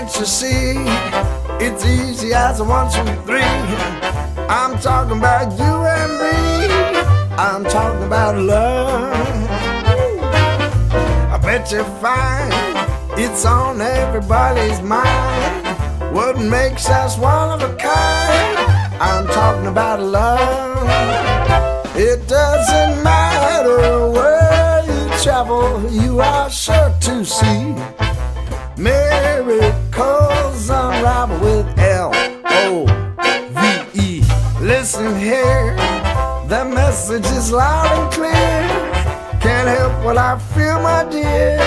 can't you see? It's easy as a 1, 2, 3. I'm talking about you and me. I'm talking about love. I bet you find it's on everybody's mind. What makes us one of a kind? I'm talking about love. It doesn't matter where you travel, you are sure to see miracles unravel with L-O-V-E. Listen here, the message is loud and clear. Can't help what I feel, my dear.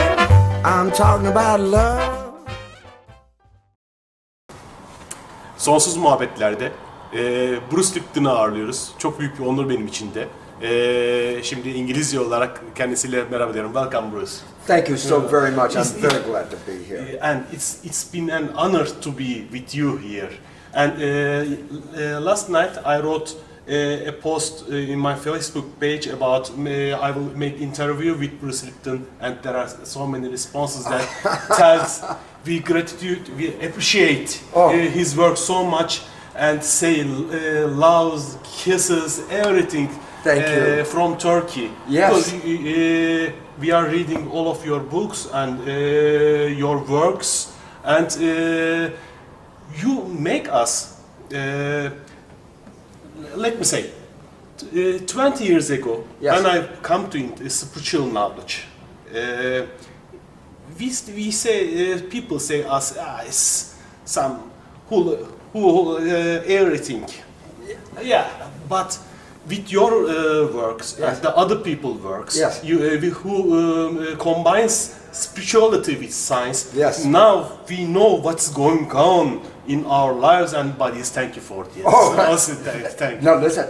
I'm talking about love. Sonsuz Muhabbetler'de Bruce Lipton'u ağırlıyoruz. Çok büyük bir onur benim için de. Şimdi İngilizce olarak kendisiyle merhaba diyorum. Welcome Bruce. Thank you so very much. I'm very glad to be here. And it's been an honor to be with you here. And last night I wrote a post in my Facebook page about I will make interview with Bruce Lipton, and there are so many responses that tells we appreciate his work so much and say loves, kisses, everything. Thank you. From Turkey. Yes. Because we are reading all of your books and your works, and you make us. Let me say, 20 years ago, yes, when I come to spiritual knowledge, we say people say us it's some who everything, yeah, but with your works, yes, the other people's works, yes, you who combines spirituality with science. Yes. Now we know what's going on in our lives and bodies. Thank you for this. Thank you. Now listen,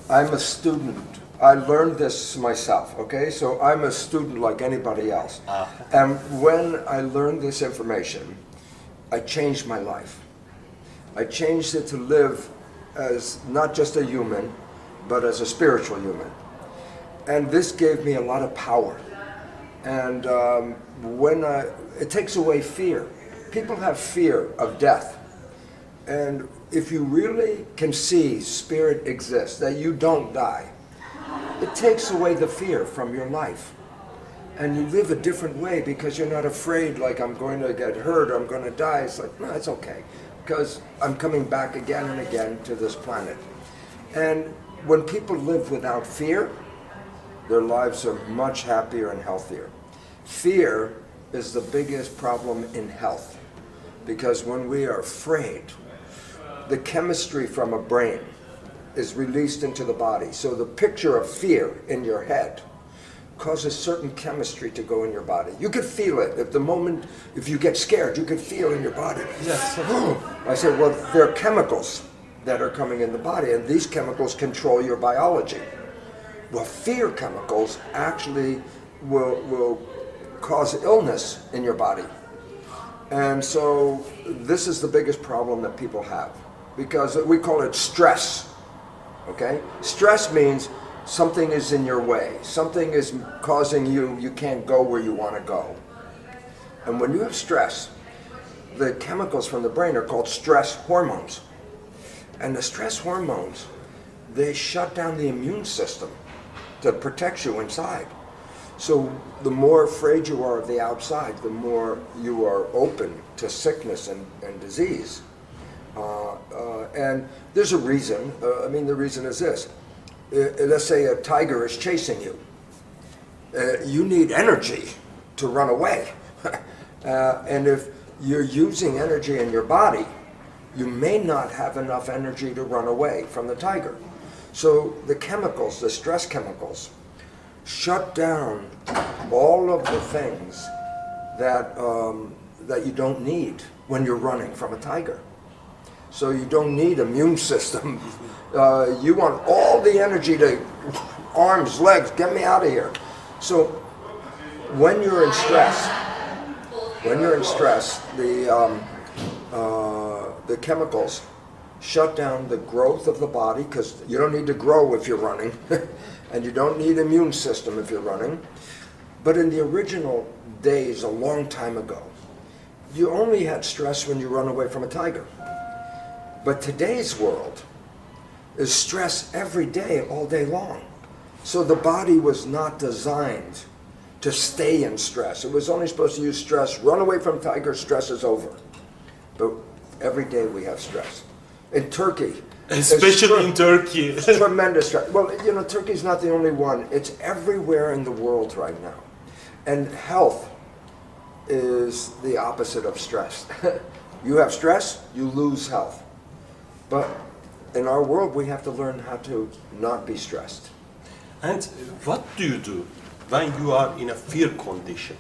I'm a student. I learned this myself, okay? So I'm a student like anybody else. And when I learned this information, I changed my life. I changed it to live as not just a human, but as a spiritual human. And this gave me a lot of power. And it takes away fear. People have fear of death. And if you really can see spirit exists, that you don't die, it takes away the fear from your life. And you live a different way because you're not afraid, like I'm going to get hurt or I'm going to die. It's like, no, it's okay, because I'm coming back again and again to this planet. And when people live without fear, their lives are much happier and healthier. Fear is the biggest problem in health, because when we are afraid, the chemistry from a brain is released into the body. So the picture of fear in your head causes certain chemistry to go in your body. You could feel it. If you get scared, you could feel in your body. Yes. I said, well, there are chemicals that are coming in the body, and these chemicals control your biology. Well, fear chemicals actually will cause illness in your body. And so this is the biggest problem that people have, because we call it stress, okay? Stress means something is in your way. Something is causing you can't go where you want to go. And when you have stress, the chemicals from the brain are called stress hormones. And the stress hormones, they shut down the immune system to protect you inside. So the more afraid you are of the outside, the more you are open to sickness and disease. And there's a reason. The reason is this. Let's say a tiger is chasing you. You need energy to run away. And if you're using energy in your body, you may not have enough energy to run away from the tiger. So the chemicals, the stress chemicals, shut down all of the things that you don't need when you're running from a tiger. So you don't need immune system. You want all the energy to arms, legs, get me out of here. So when you're in stress, the chemicals shut down the growth of the body, because you don't need to grow if you're running, and you don't need immune system if you're running. But in the original days, a long time ago, you only had stress when you run away from a tiger. But today's world is stress every day, all day long. So the body was not designed to stay in stress. It was only supposed to use stress, run away from tiger, stress is over. But every day we have stress. In Turkey, Especially in Turkey. tremendous stress. Well, you know, Turkey's not the only one. It's everywhere in the world right now. And health is the opposite of stress. You have stress, you lose health. But in our world, we have to learn how to not be stressed. And what do you do when you are in a fear condition?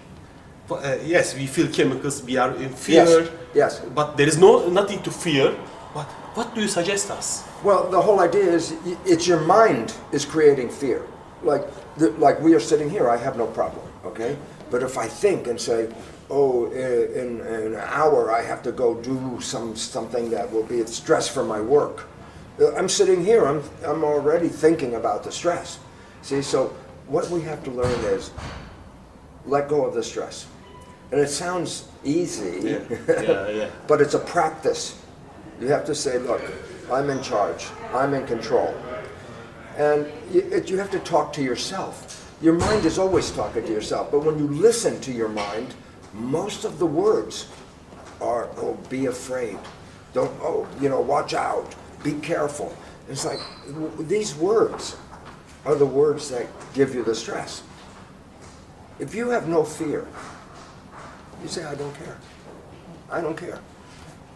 Yes, we feel chemicals, we are in fear. Yes. But there is nothing to fear. But what do you suggest us? Well, the whole idea is it's your mind is creating fear. Like we are sitting here, I have no problem, okay? But if I think and say, oh, in an hour I have to go do something that will be stress for my work. I'm sitting here, I'm already thinking about the stress. See, so what we have to learn is let go of the stress. And it sounds easy, Yeah. but it's a practice. You have to say, look, I'm in charge, I'm in control. And you have to talk to yourself. Your mind is always talking to yourself, but when you listen to your mind, most of the words are, oh, be afraid. Don't, oh, you know, watch out. Be careful. It's like, these words are the words that give you the stress. If you have no fear, you say, I don't care. I don't care.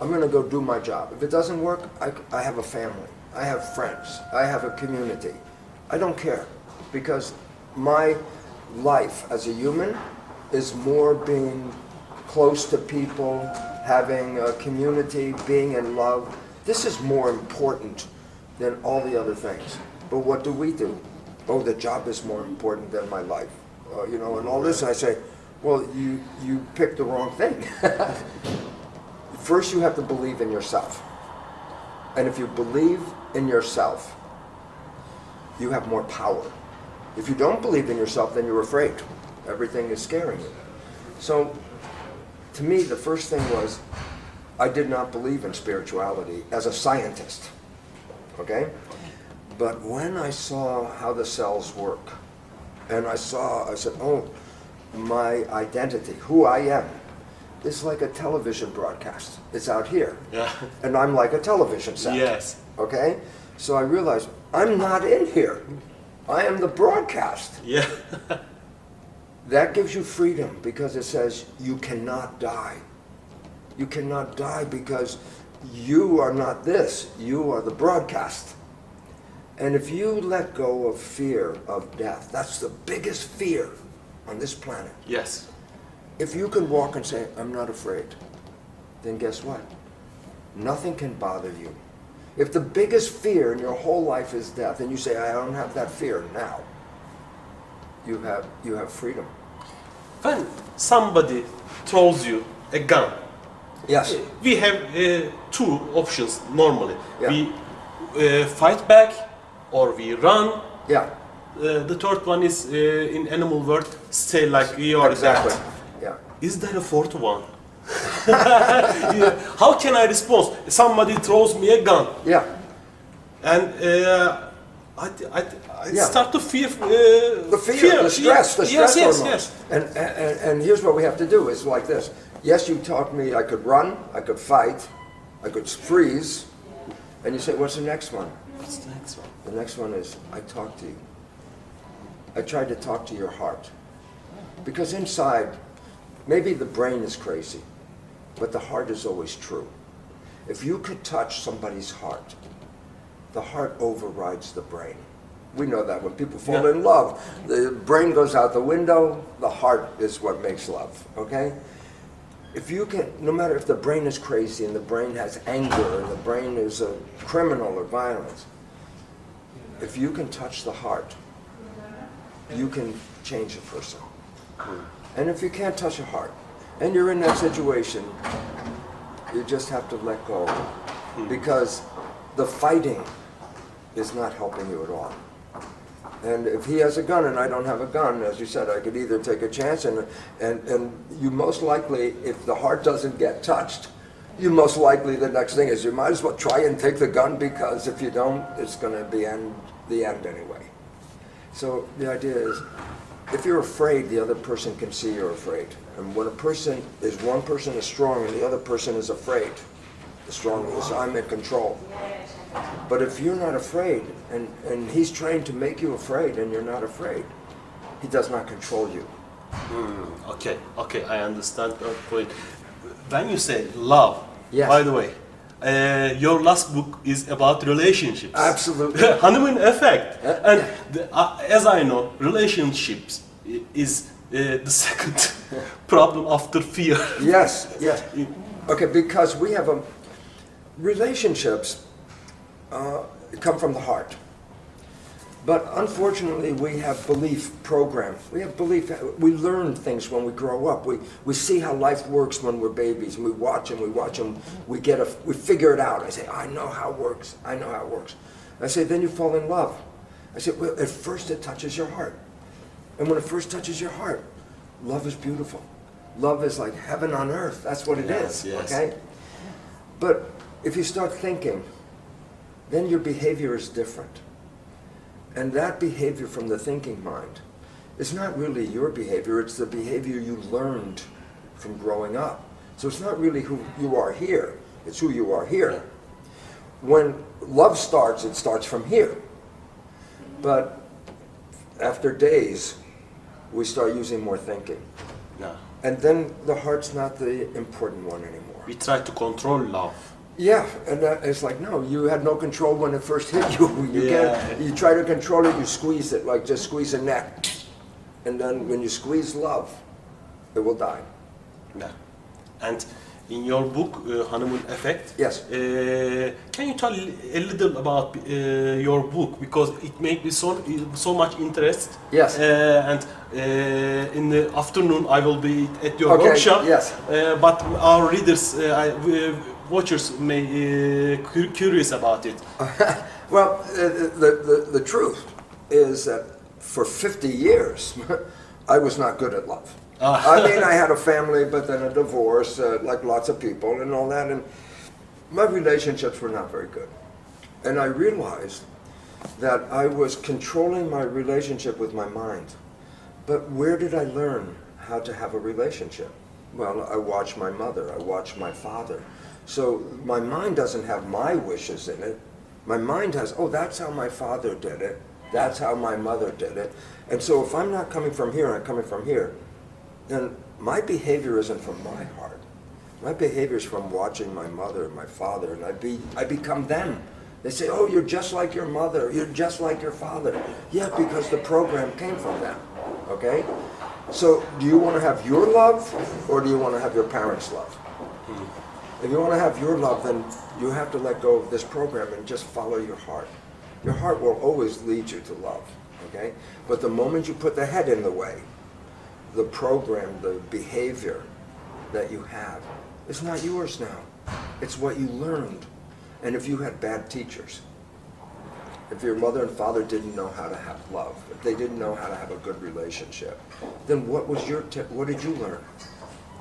I'm going to go do my job. If it doesn't work, I have a family. I have friends. I have a community. I don't care, because my life as a human is more being close to people, having a community, being in love. This is more important than all the other things. But what do? Oh, the job is more important than my life. You know, and all this. And I say, well, you picked the wrong thing. First, you have to believe in yourself. And if you believe in yourself, you have more power. If you don't believe in yourself, then you're afraid. Everything is scaring you. So, to me, the first thing was, I did not believe in spirituality as a scientist. Okay? But when I saw how the cells work, and I said, oh, my identity, who I am, is like a television broadcast. It's out here. Yeah. And I'm like a television set. Yes. Okay? So I realized, I'm not in here. I am the broadcast. Yeah. That gives you freedom, because it says you cannot die. You cannot die because you are not this. You are the broadcast. And if you let go of fear of death, that's the biggest fear on this planet. Yes. If you can walk and say, I'm not afraid, then guess what? Nothing can bother you. If the biggest fear in your whole life is death, and you say, I don't have that fear now, you have freedom. When somebody throws you a gun, Yes. we have two options normally. Yeah. We fight back or we run. Yeah. The third one is in animal world, stay like you are Exactly. that. Yeah. Is there a fourth one? Yeah. How can I respond? Somebody throws me a gun, Yeah. and I Yeah. start to fear. The fear, the stress, the stress yes, hormones. yes. And here's what we have to do, is like this. Yes, you taught me I could run, I could fight, I could freeze, and you say, what's the next one? What's the next one? The next one is, I talk to you. I tried to talk to your heart. Because inside, maybe the brain is crazy, but the heart is always true. If you could touch somebody's heart, the heart overrides the brain. We know that when people fall in love, the brain goes out the window, the heart is what makes love, okay? If you can, no matter if the brain is crazy and the brain has anger or the brain is a criminal or violence, if you can touch the heart, you can change a person. And if you can't touch a heart, and you're in that situation, you just have to let go. Because the fighting is not helping you at all. And if he has a gun and I don't have a gun, as you said, I could either take a chance and you most likely, if the heart doesn't get touched, you most likely the next thing is you might as well try and take the gun, because if you don't, it's going to be the end anyway. So the idea is, if you're afraid, the other person can see you're afraid. And when one person is strong and the other person is afraid, the strong is I'm in control. But if you're not afraid, and he's trained to make you afraid, and you're not afraid, he does not control you. Okay, I understand your point. When you say love, Yes. by the way, your last book is about relationships. Absolutely. Honeymoon effect. And as I know, relationships is the second problem after fear. Yes. Okay, because we have relationships come from the heart. But unfortunately, we have belief program. We learn things when we grow up. We see how life works when we're babies. And we watch and we figure it out. I say, I know how it works. I say, then you fall in love. I say, well, at first it touches your heart. And when it first touches your heart, love is beautiful. Love is like heaven on earth. That's what it is, okay? But if you start thinking, then your behavior is different. And that behavior from the thinking mind is not really your behavior, it's the behavior you learned from growing up. So it's not really who you are here, it's who you are here. When love starts, it starts from here. But after days, we start using more thinking. No. And then the heart's not the important one anymore. We try to control love. Yeah, and it's like, no, you had no control when it first hit you. You try to control it, you squeeze it, like just squeeze a neck. And then when you squeeze love, it will die. Yeah. And in your book, Honeymoon Effect, Yes. Can you tell a little about your book? Because it made me so much interest. Yes. And in the afternoon, I will be at your workshop. Yes. But our readers, watchers may curious about it. Well, the truth is that for 50 years, I was not good at love. I mean, I had a family, but then a divorce, like lots of people and all that, and my relationships were not very good. And I realized that I was controlling my relationship with my mind. But where did I learn how to have a relationship? Well, I watched my mother, I watched my father. So my mind doesn't have my wishes in it. My mind has, oh, that's how my father did it. That's how my mother did it. And so if I'm not coming from here, I'm coming from here, then my behavior isn't from my heart. My behavior is from watching my mother and my father, and I become them. They say, oh, you're just like your mother, you're just like your father. Yeah, because the program came from them, okay? So do you want to have your love, or do you want to have your parents' love? If you want to have your love, then you have to let go of this program and just follow your heart. Your heart will always lead you to love, okay? But the moment you put the head in the way, the program, the behavior that you have, it's not yours now. It's what you learned. And if you had bad teachers, if your mother and father didn't know how to have love, if they didn't know how to have a good relationship, then what did you learn?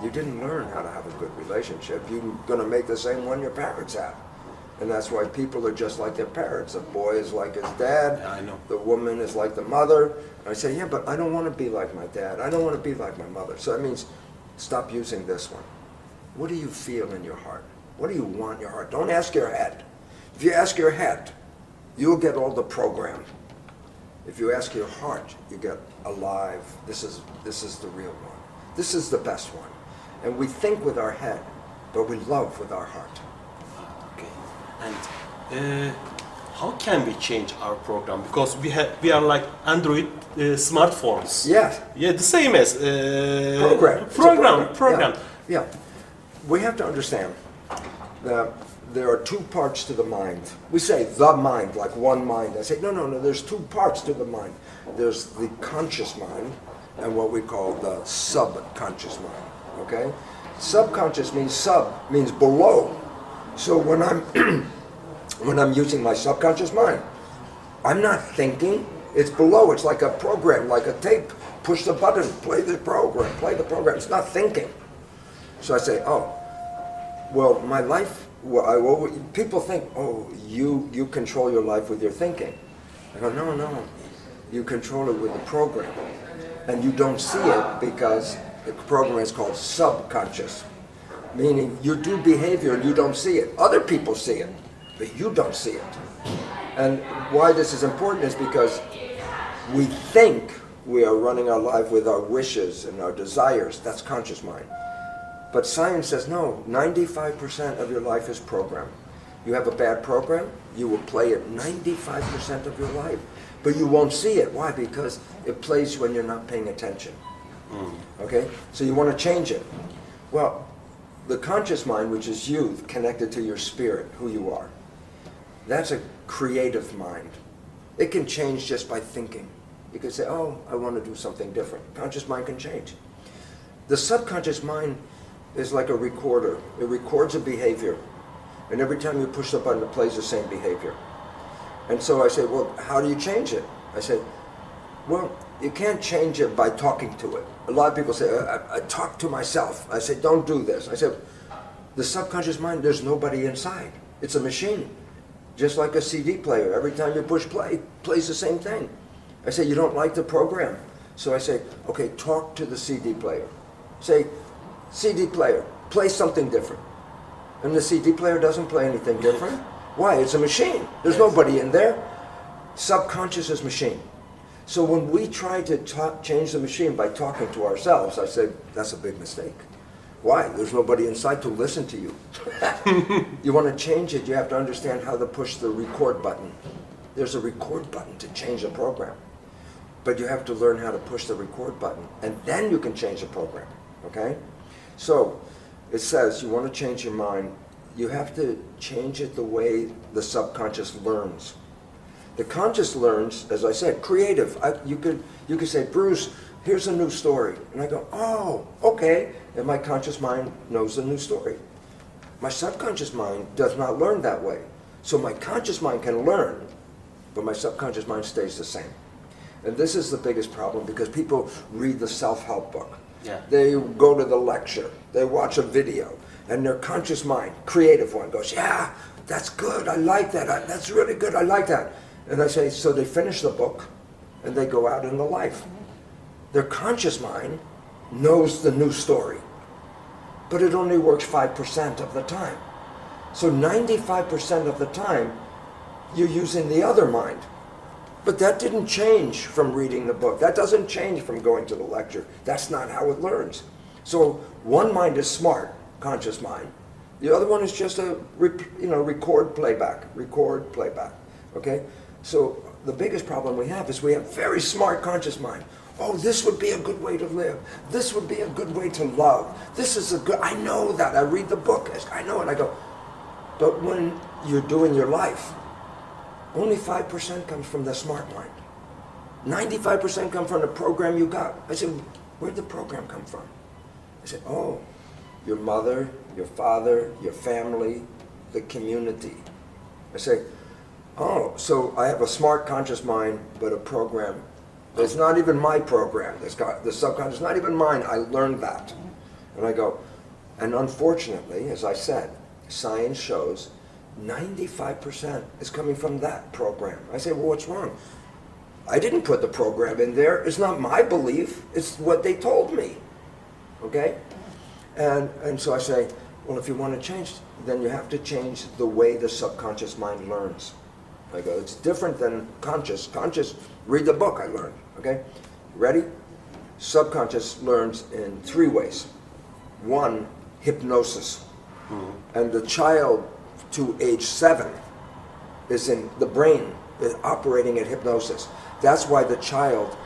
You didn't learn how to have a good relationship. You're going to make the same one your parents have. And that's why people are just like their parents. The boy is like his dad. Yeah, I know. The woman is like the mother. And I say, yeah, but I don't want to be like my dad. I don't want to be like my mother. So that means stop using this one. What do you feel in your heart? What do you want in your heart? Don't ask your head. If you ask your head, you'll get all the program. If you ask your heart, you get alive. This is the real one. This is the best one. And we think with our head, but we love with our heart. Okay. And how can we change our program? Because we are like Android smartphones. Yes. Yeah, the same as Program. Program. Yeah. We have to understand that there are two parts to the mind. We say the mind, like one mind. I say, no, there's two parts to the mind. There's the conscious mind and what we call the subconscious mind. Okay? Subconscious means below. So when I'm when I'm using my subconscious mind, I'm not thinking, It's below. It's like a program, like a tape. Push the button, play the program, play the program. It's not thinking. So I say, oh, well, my life, people think, oh, you control your life with your thinking. I go, no, you control it with the program. And you don't see it because the program is called subconscious, meaning you do behavior and you don't see it. Other people see it, but you don't see it. And why this is important is because we think we are running our life with our wishes and our desires. That's conscious mind. But science says no, 95% of your life is programmed. You have a bad program, you will play it 95% of your life. But you won't see it. Why? Because it plays when you're not paying attention. Okay? So you want to change it. Well, the conscious mind, which is you, connected to your spirit, who you are, that's a creative mind. It can change just by thinking. You could say, oh, I want to do something different. Conscious mind can change. The subconscious mind is like a recorder. It records a behavior. And every time you push the button, it plays the same behavior. And so I say, well, how do you change it? I say, well, you can't change it by talking to it. A lot of people say, I talk to myself. I say, don't do this. I said, the subconscious mind, there's nobody inside. It's a machine. Just like a CD player. Every time you push play, it plays the same thing. I say, you don't like the program. So I say, okay, talk to the CD player. Say, CD player, play something different. And the CD player doesn't play anything different. Why? It's a machine. There's nobody in there. Subconscious is machine. So when we try to change the machine by talking to ourselves, I say, that's a big mistake. Why? There's nobody inside to listen to you. You want to change it, you have to understand how to push the record button. There's a record button to change the program. But you have to learn how to push the record button, and then you can change the program, okay? So it says you want to change your mind, you have to change it the way the subconscious learns. The conscious learns, as I said, creative. You could say, Bruce, here's a new story. And I go, oh, okay. And my conscious mind knows the new story. My subconscious mind does not learn that way. So my conscious mind can learn, but my subconscious mind stays the same. And this is the biggest problem because people read the self-help book. Yeah. They go to the lecture. They watch a video. And their conscious mind, creative one, goes, yeah, that's good. I like that. That's really good. I like that. And I say, so they finish the book and they go out into life. Their conscious mind knows the new story, but it only works 5% of the time. So 95% of the time, you're using the other mind. But that didn't change from reading the book. That doesn't change from going to the lecture. That's not how it learns. So one mind is smart, conscious mind. The other one is just a record playback, okay? So the biggest problem we have is we have very smart conscious mind. Oh, this would be a good way to live. This would be a good way to love. This is a good, I know that. I read the book, I know it. I go, but when you're doing your life, only 5% comes from the smart mind. 95% come from the program you got. I said, where'd the program come from? I said, oh, your mother, your father, your family, the community. I say, oh, so I have a smart conscious mind, but a program. It's not even my program. The subconscious, not even mine. I learned that. And I go, and unfortunately, as I said, science shows 95% is coming from that program. I say, well, what's wrong? I didn't put the program in there. It's not my belief. It's what they told me. Okay? And so I say, well, if you want to change, then you have to change the way the subconscious mind learns. I go, it's different than conscious. Conscious, read the book I learned. Okay? Ready? Subconscious learns in 3 ways. 1, hypnosis. And the child to age 7 is in the brain, is operating at hypnosis. That's why the child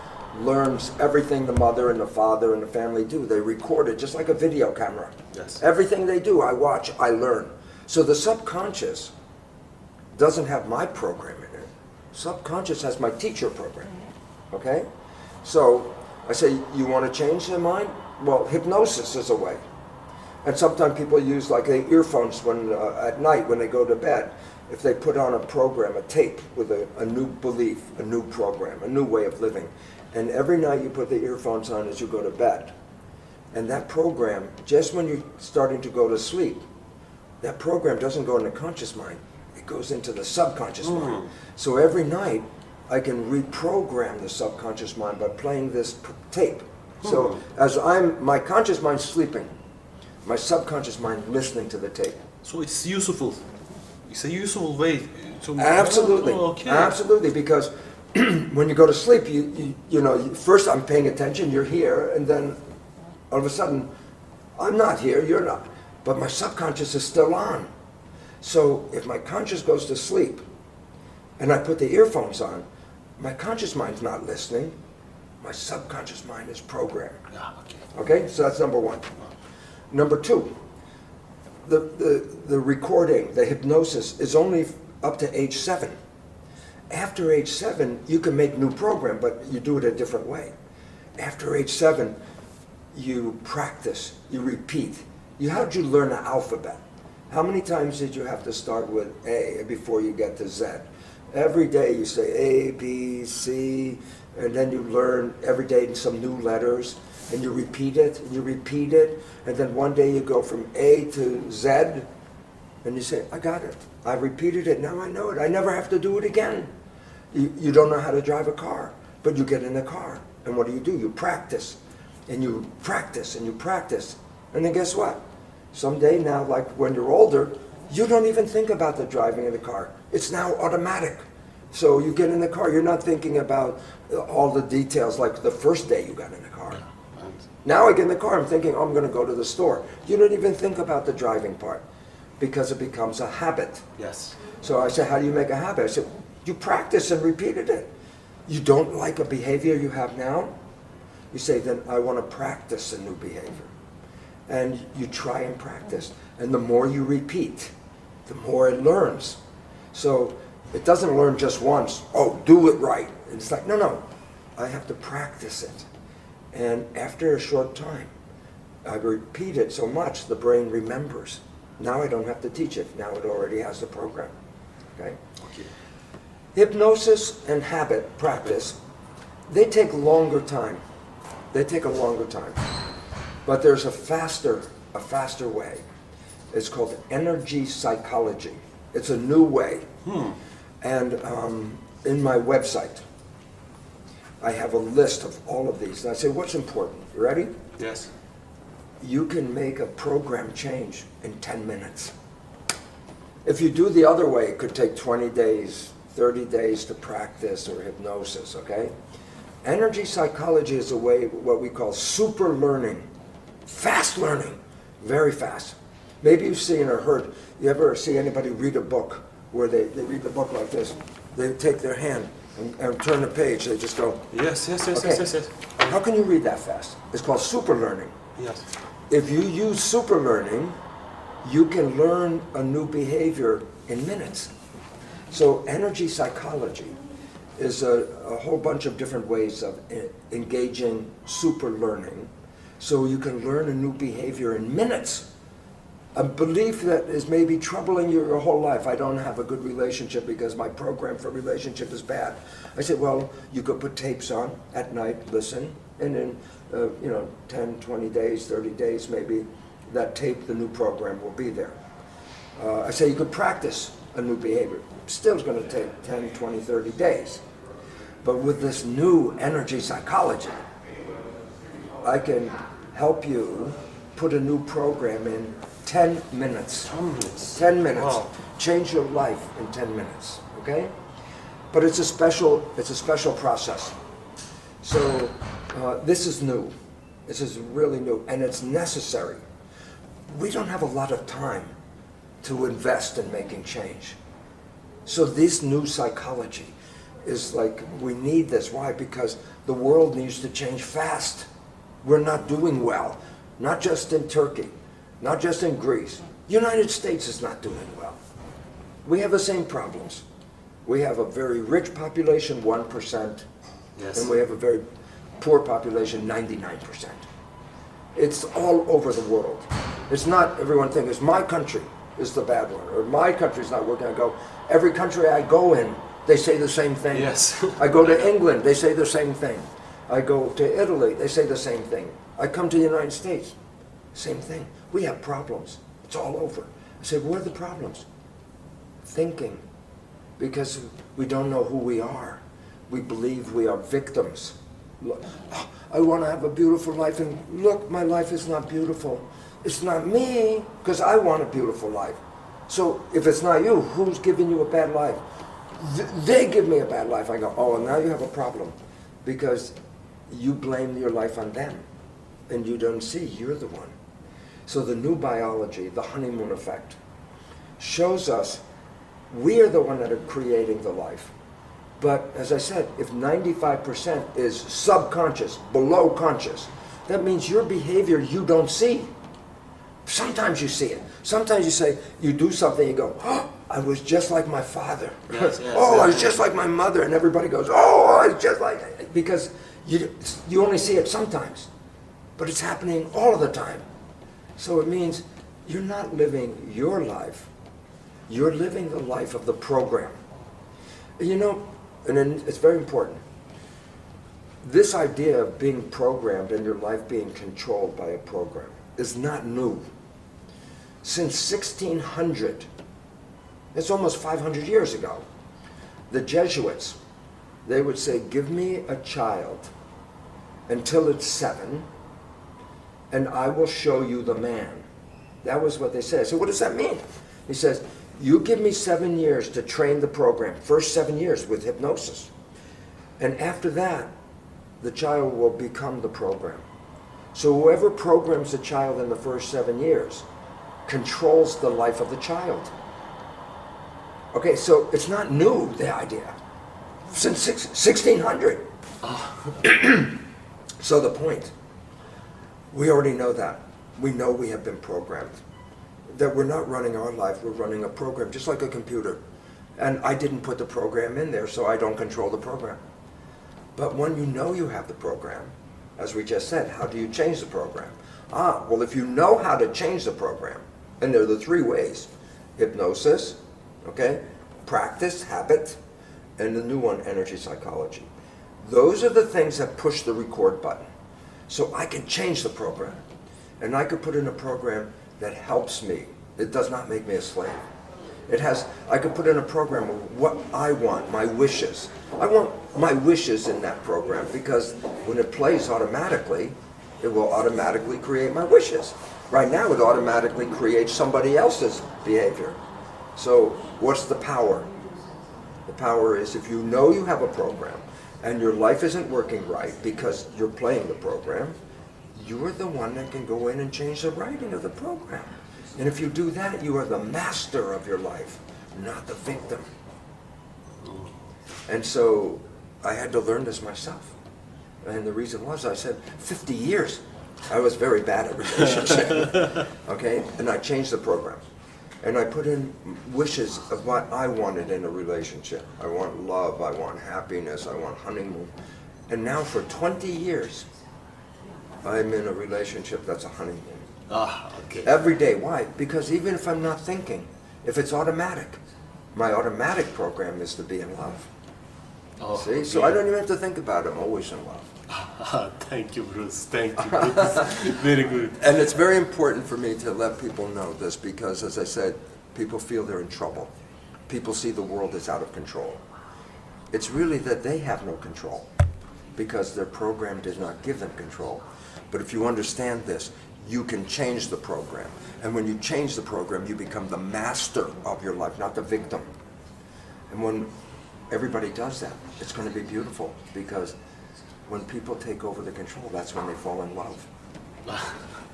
learns everything the mother and the father and the family do. They record it just like a video camera. Yes. Everything they do, I watch, I learn. So the subconscious doesn't have my program in it. Subconscious has my teacher program. Okay? So I say, you want to change their mind? Well, hypnosis is a way. And sometimes people use like the earphones when at night when they go to bed. If they put on a program, a tape with a new belief, a new program, a new way of living, and every night you put the earphones on as you go to bed, and that program, just when you're starting to go to sleep, that program doesn't go in the conscious mind, it goes into the subconscious mind. So every night I can reprogram the subconscious mind by playing this tape. So as my conscious mind's sleeping, my subconscious mind listening to the tape. So it's useful. It's a useful way to... Absolutely, Oh, okay. absolutely, because when you go to sleep, you know, first I'm paying attention, you're here, and then all of a sudden, I'm not here, you're not, but my subconscious is still on. So if my conscious goes to sleep, and I put the earphones on, my conscious mind's not listening, my subconscious mind is programmed. Yeah, okay. Okay, so that's number one. Number two, the recording, the hypnosis is only up to age 7. After age 7, you can make new program, but you do it a different way. After age 7, you practice, you repeat. How'd you learn the alphabet? How many times did you have to start with A before you get to Z? Every day you say A, B, C, and then you learn every day some new letters, and you repeat it, and then one day you go from A to Z, and you say, I got it. I repeated it, now I know it. I never have to do it again. You don't know how to drive a car, but you get in a car, and what do? You practice, and you practice, and you practice. And then guess what? Someday now, like when you're older, you don't even think about the driving of the car. It's now automatic. So you get in the car, you're not thinking about all the details like the first day you got in the car. Now I get in the car, I'm thinking, oh, I'm going to go to the store. You don't even think about the driving part because it becomes a habit. Yes. So I said, how do you make a habit? I said, you practice and repeated it. You don't like a behavior you have now? You say, then I want to practice a new behavior. And you try and practice. And the more you repeat, the more it learns. So it doesn't learn just once, oh, do it right. And it's like, no, I have to practice it. And after a short time, I repeat it so much, the brain remembers. Now I don't have to teach it. Now it already has the program. Okay? Hypnosis and habit practice, they take longer time. They take a longer time. But there's a faster way. It's called energy psychology. It's a new way. And in my website, I have a list of all of these. And I say, what's important? You ready? Yes. You can make a program change in 10 minutes. If you do the other way, it could take 20 days, 30 days to practice or hypnosis, okay? Energy psychology is a way, what we call super learning, fast learning, very fast. Maybe you've seen or heard, you ever see anybody read a book where they read the book like this? They take their hand and turn the page, they just go. Yes. Okay. How can you read that fast? It's called super learning. Yes. If you use super learning, you can learn a new behavior in minutes. So energy psychology is a whole bunch of different ways of engaging super learning. So you can learn a new behavior in minutes. A belief that is maybe troubling you your whole life. I don't have a good relationship because my program for relationship is bad. I said, well, you could put tapes on at night, listen, and in 10, 20 days, 30 days maybe, that tape, the new program will be there. I say you could practice a new behavior. Still it's going to take 10, 20, 30 days. But with this new energy psychology, I can help you put a new program in 10 minutes. 10 minutes. 10 minutes. Wow. Change your life in 10 minutes. Okay? But it's a special process. So this is new. This is really new, and it's necessary. We don't have a lot of time to invest in making change. So this new psychology is like, we need this. Why? Because the world needs to change fast. We're not doing well. Not just in Turkey, not just in Greece. United States is not doing well. We have the same problems. We have a very rich population, 1%, Yes. and we have a very poor population, 99%. It's all over the world. It's not everyone thinks my country is the bad one, or my country's not working. I go, every country I go in, they say the same thing. Yes. I go to England, they say the same thing. I go to Italy, they say the same thing. I come to the United States, same thing. We have problems. It's all over. I say, what are the problems? Thinking. Because we don't know who we are. We believe we are victims. Look, I want to have a beautiful life, and look, my life is not beautiful. It's not me, because I want a beautiful life. So if it's not you, who's giving you a bad life? They give me a bad life. I go, oh, now you have a problem, because you blame your life on them, and you don't see you're the one. So the new biology, the honeymoon effect, shows us we are the one that are creating the life. But as I said, if 95% is subconscious, below conscious, that means your behavior you don't see. Sometimes you see it. Sometimes you say, you do something, you go, oh, I was just like my father. Yes, oh, I was just like my mother. And everybody goes, oh, I was just like, because you only see it sometimes. But it's happening all of the time. So it means you're not living your life. You're living the life of the program. You know, and then it's very important. This idea of being programmed and your life being controlled by a program is not new. Since 1600, it's almost 500 years ago, the Jesuits, they would say, give me a child until it's 7, and I will show you the man. That was what they said. So what does that mean? He says, you give me 7 years to train the program, first 7 years with hypnosis. And after that, the child will become the program. So whoever programs the child in the first 7 years controls the life of the child. Okay, so it's not new, the idea. Since 1600. So the point, we already know that. We know we have been programmed. That we're not running our life, we're running a program, just like a computer. And I didn't put the program in there, so I don't control the program. But when you know you have the program, as we just said, how do you change the program? Well, if you know how to change the program, and there are the 3 ways, hypnosis, okay, practice, habit, and the new one, energy psychology. Those are the things that push the record button. So I can change the program. And I could put in a program that helps me. It does not make me a slave. I could put in a program of what I want, my wishes. I want my wishes in that program, because when it plays automatically, it will automatically create my wishes. Right now, it automatically creates somebody else's behavior. So what's the power? The power is if you know you have a program and your life isn't working right because you're playing the program, you're the one that can go in and change the writing of the program. And if you do that, you are the master of your life, not the victim. And so I had to learn this myself. And the reason was, I said, 50 years, I was very bad at relationship. Okay? And I changed the program. And I put in wishes of what I wanted in a relationship. I want love, I want happiness, I want honeymoon. And now for 20 years, I'm in a relationship that's a honeymoon. Okay. Every day. Why? Because even if I'm not thinking, if it's automatic, my automatic program is to be in love. See? So I don't even have to think about it. I'm always in love. Thank you, Bruce. Thank you, Bruce. Very good. And it's very important for me to let people know this because, as I said, people feel they're in trouble. People see the world as out of control. It's really that they have no control because their program does not give them control. But if you understand this, you can change the program. And when you change the program, you become the master of your life, not the victim. And when everybody does that, it's going to be beautiful because when people take over the control, that's when they fall in love.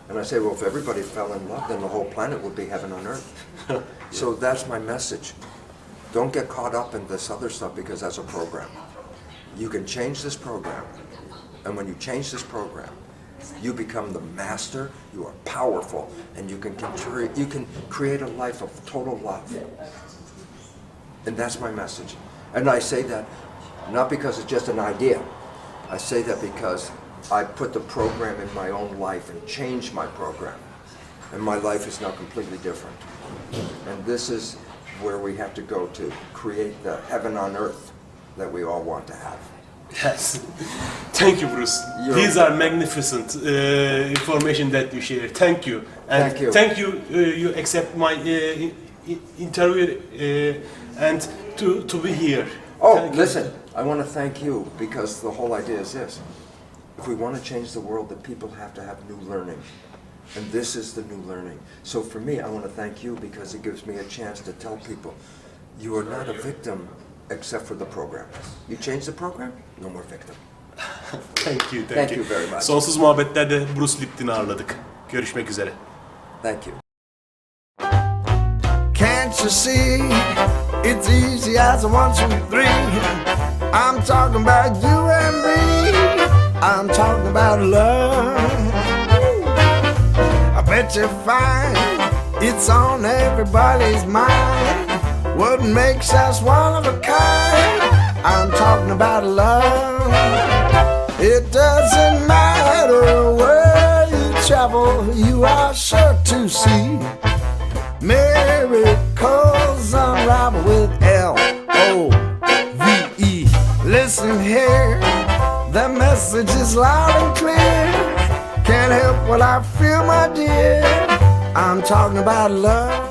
And I say, well, if everybody fell in love, then the whole planet would be heaven on earth. So that's my message. Don't get caught up in this other stuff because that's a program. You can change this program. And when you change this program, you become the master, you are powerful, and you can create a life of total love. And that's my message. And I say that not because it's just an idea. I say that because I put the program in my own life and changed my program. and my life is now completely different. And this is where we have to go to create the heaven on earth that we all want to have. Yes. Thank you, Bruce. These are magnificent information that you share. Thank you. And Thank you. Thank you. You accept my interview and to be here. Oh, Thank you. listen, I want to thank you because the whole idea is this. If we want to change the world, the people have to have new learning. And this is the new learning. So for me, I want to thank you because it gives me a chance to tell people, you are not a victim except for the program. You change the program, no more victim. Thank you. Thank you very much. Sonsuz Muhabbetler'de Bruce Lipton'u ağırladık. Görüşmek üzere. Thank you. Can't you see? It's easy as a 1, 2, 3. I'm talking about you and me. I'm talking about love. I bet you find it's on everybody's mind. What makes us one of a kind? I'm talking about love. It doesn't matter where you travel, you are sure to see miracles unravel with L-O-V-E. Listen here, the message is loud and clear. Can't help what I feel, my dear. I'm talking about love.